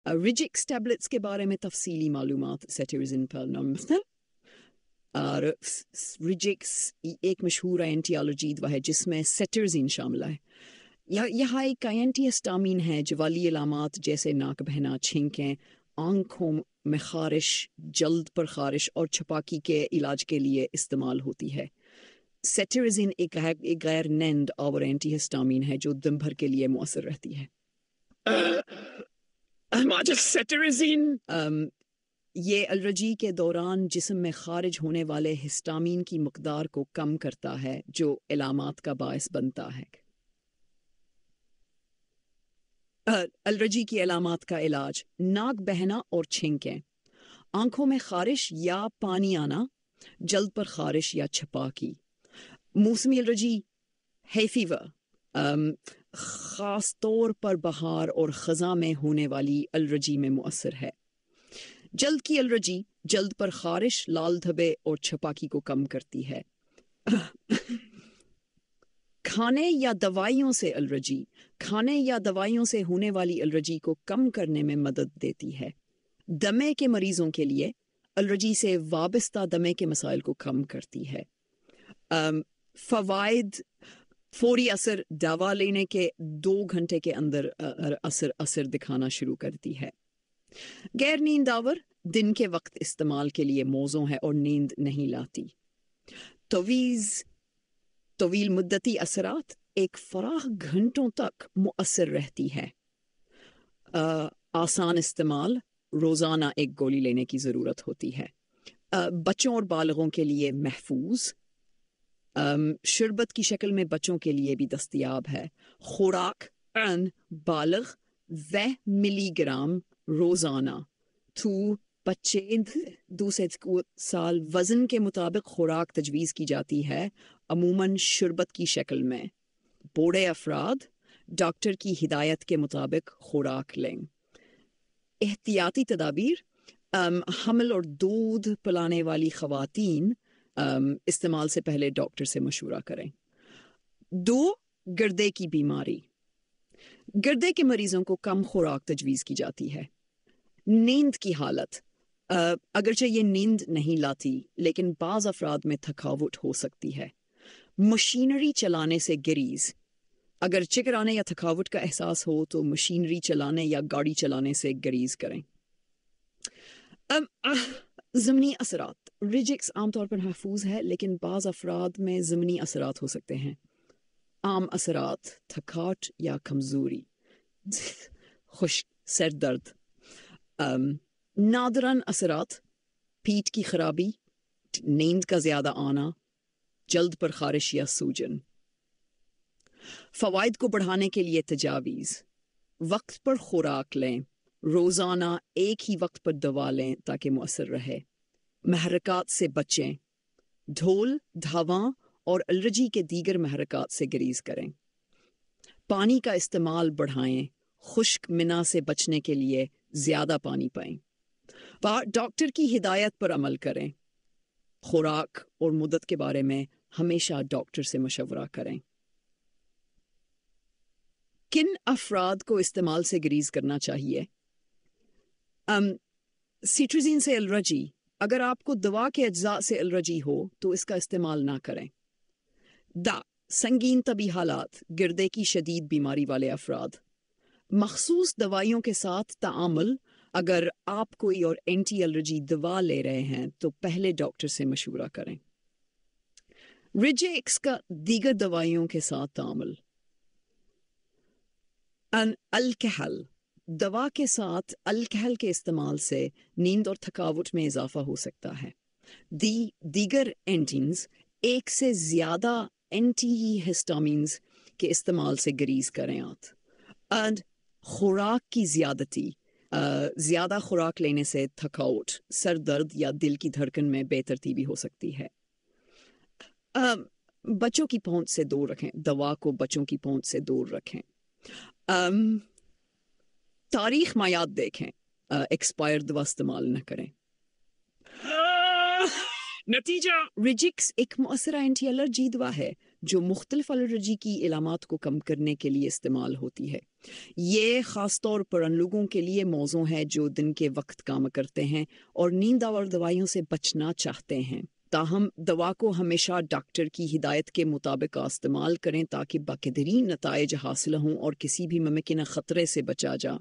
रिजिक्स tablets के बारे में तफसीली मालूमात सेटरिजिन पर नमस्ते। और रिजिक्स एक मशहूर एंटी एलर्जी दवा है जिसमें सेटरिजिन शामिल है। यह एक एंटी हिस्टामिन है जो वाली अलामात जैसे नाक बहना, छींकें, आंखों में खारिश, जल्द पर खारिश और छपाकी के इलाज के लिए इस्तेमाल होती है। सेटरिजिन एक गैर नंद और एंटी हिस्टामिन है जो दिन भर के लिए मुअस्सर रहती है। सेटरिजिन ये एलर्जी के दौरान जिस्म में खारिज होने वाले हिस्टामिन की मकदार को कम करता है जो इलामात का बायस बनता है। एलर्जी की इलामात का इलाज: नाक बहना और छींकें, आंखों में खारिश या पानी आना, जल्द पर खारिश या छपाकी। मौसमी एलर्जी है फीवर, ख़ास तौर पर बहार और ख़ज़ां में होने वाली एलर्जी में मुअस्सर है। जल्द की एलर्जी जल्द पर खारिश, लाल धब्बे और छपाकी को कम करती है। खाने या दवाइयों से एलर्जी खाने या दवाइयों से होने वाली एलर्जी को कम करने में मदद देती है। दमे के मरीजों के लिए एलर्जी से वाबस्ता दमे के मसाइल को कम करती है। फ़वाइद: फौरी असर, दवा लेने के 2 घंटे के अंदर असर दिखाना शुरू करती है। गैर नींद आवर दिन के वक्त इस्तेमाल के लिए मौजू है और नींद नहीं लाती। तवील मुद्दती असरात एक फराह घंटों तक मुअस्सर रहती है। आसान इस्तेमाल, रोज़ाना एक गोली लेने की ज़रूरत होती है। बच्चों और बालगों के लिए महफूज, शरबत की शक्ल में बच्चों के लिए भी दस्तयाब है। खुराक: बालग 20 मिलीग्राम रोज़ाना। बच्चे 2 से 3 साल वज़न के मुताबिक खुराक तजवीज़ की जाती है, अमूमन शरबत की शक्ल में। बूढ़े अफराद डॉक्टर की हिदायत के मुताबिक खुराक लें। एहतियाती तदाबीर: हमल और दूध पिलाने वाली ख़वातीन इस्तेमाल से पहले डॉक्टर से मशवरा करें। 2. गर्दे की बीमारी: गर्दे के मरीजों को कम खुराक तजवीज़ की जाती है। नींद की हालत: अगरचे ये नींद नहीं लाती लेकिन बाज़ अफराद में थकावट हो सकती है। मशीनरी चलाने से गरीज: अगर चिकराने या थकावट का एहसास हो तो मशीनरी चलाने या गाड़ी चलाने से गरीज करें। ज़मनी असरात: रिजिक्स आमतौर पर महफूज है लेकिन बाज़ अफराद में ज़मनी असरात हो सकते हैं। आम असरात: थकावट या कमज़ोरी, खुश्क, सर दर्द। नादरन असरात: पीठ की खराबी, नींद का ज़्यादा आना, जल्द पर खारिश या सूजन। फ़वाइद को बढ़ाने के लिए तजावीज़: वक्त पर खुराक लें, रोज़ाना एक ही वक्त पर दवा लें ताकि मुअस्सर रहे। महरकात से बचें, ढोल, धावा और एलर्जी के दीगर महरकात से गरीज करें। पानी का इस्तेमाल बढ़ाएं, खुश्क मिना से बचने के लिए ज़्यादा पानी पाएं। डॉक्टर की हिदायत पर अमल करें। खुराक और मुद्दत के बारे में हमेशा डॉक्टर से मशवरा करें। किन अफराद को इस्तेमाल से गरीज करना चाहिए? सिट्रिजिन से एलर्जी: अगर आपको दवा के अज्जा से एलर्जी हो तो इसका इस्तेमाल ना करें। संगीन तबी हालात, गिरदे की शदीद बीमारी वाले अफराद, मखसूस दवाइयों के साथ ताअम्मुल: अगर आप कोई और एंटी एलर्जी दवा ले रहे हैं तो पहले डॉक्टर से मशवरा करें। रिजिक्स का दीगर दवाइयों के साथ ताअम्मुल। अल्कोहल: दवा के साथ अल्कोहल के इस्तेमाल से नींद और थकावट में इजाफा हो सकता है। दीगर एंटीन्स: एक से ज़्यादा एंटी हिस्टामिन्स के इस्तेमाल से गरीज करें आप। खुराक की ज़्यादा खुराक लेने से थकावट, सर दर्द या दिल की धड़कन में बेतरतीबी हो सकती है। बच्चों की पहुंच से दूर रखें, दवा को बच्चों की पहुंच से दूर रखें। तारीख मायाद देखें, एक्सपायर्ड दवा इस्तेमाल न करें। नतीजा: रिजिक्स एक मुअस्सरा एंटी एलर्जी दवा है جو مختلف الرجی کی علامات کو کم کرنے کے لیے استعمال ہوتی ہے۔ یہ خاص طور پر ان لوگوں کے لیے موزوں ہے جو دن کے وقت کام کرتے ہیں اور نیند آور دوائیوں سے بچنا چاہتے ہیں۔ تاہم دوا کو ہمیشہ ڈاکٹر کی ہدایت کے مطابق استعمال کریں تاکہ باقدرین نتائج حاصل ہوں اور کسی بھی ممکنہ خطرے سے بچا جا